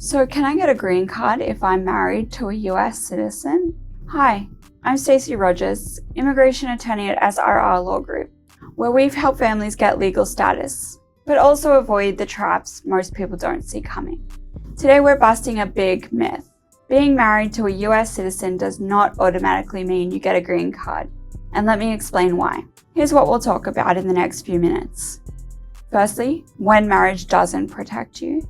So can I get a green card if I'm married to a US citizen? Hi, I'm Stacey Rogers, immigration attorney at SRR Law Group, where we've helped families get legal status, but also avoid the traps most people don't see coming. Today we're busting a big myth. Being married to a US citizen does not automatically mean you get a green card, and let me explain why. Here's what we'll talk about in the next few minutes. Firstly, when marriage doesn't protect you.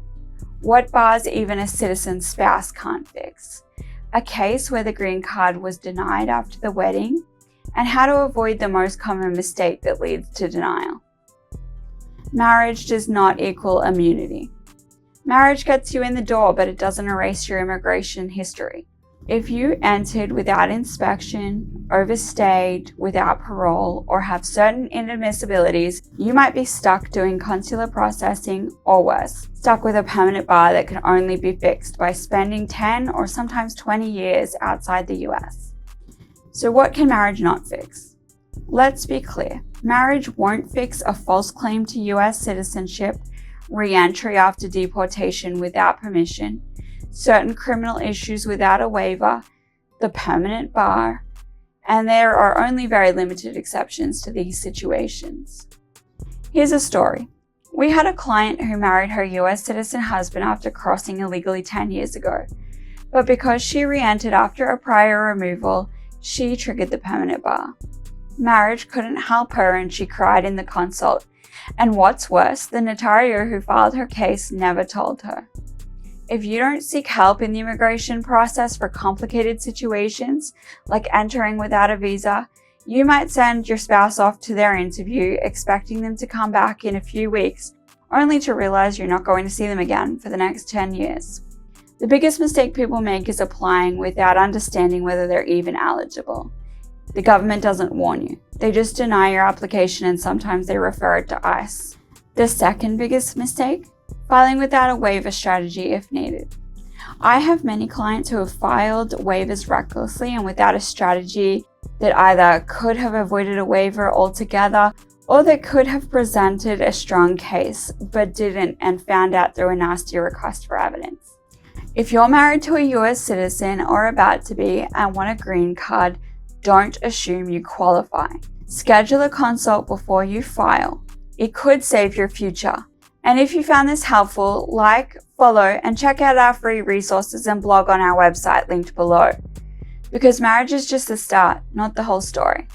What bars even a citizen's spouse can't fix. A case where the green card was denied after the wedding, and how to avoid the most common mistake that leads to denial. Marriage does not equal immunity. Marriage gets you in the door, but it doesn't erase your immigration history. If you entered without inspection, overstayed, without parole, or have certain inadmissibilities, you might be stuck doing consular processing or worse, stuck with a permanent bar that can only be fixed by spending 10 or sometimes 20 years outside the US. So what can marriage not fix? Let's be clear. Marriage won't fix a false claim to US citizenship, re-entry after deportation without permission, certain criminal issues without a waiver, the permanent bar, and there are only very limited exceptions to these situations. Here's a story. We had a client who married her US citizen husband after crossing illegally 10 years ago, but because she re-entered after a prior removal, she triggered the permanent bar. Marriage couldn't help her and she cried in the consult, and what's worse, the notario who filed her case never told her. If you don't seek help in the immigration process for complicated situations, like entering without a visa, you might send your spouse off to their interview expecting them to come back in a few weeks, only to realize you're not going to see them again for the next 10 years. The biggest mistake people make is applying without understanding whether they're even eligible. The government doesn't warn you. They just deny your application and sometimes they refer it to ICE. The second biggest mistake? Filing without a waiver strategy if needed. I have many clients who have filed waivers recklessly and without a strategy that either could have avoided a waiver altogether or that could have presented a strong case but didn't and found out through a nasty request for evidence. If you're married to a US citizen or about to be and want a green card, don't assume you qualify. Schedule a consult before you file. It could save your future. And if you found this helpful, like, follow, and check out our free resources and blog on our website linked below. Because marriage is just the start, not the whole story.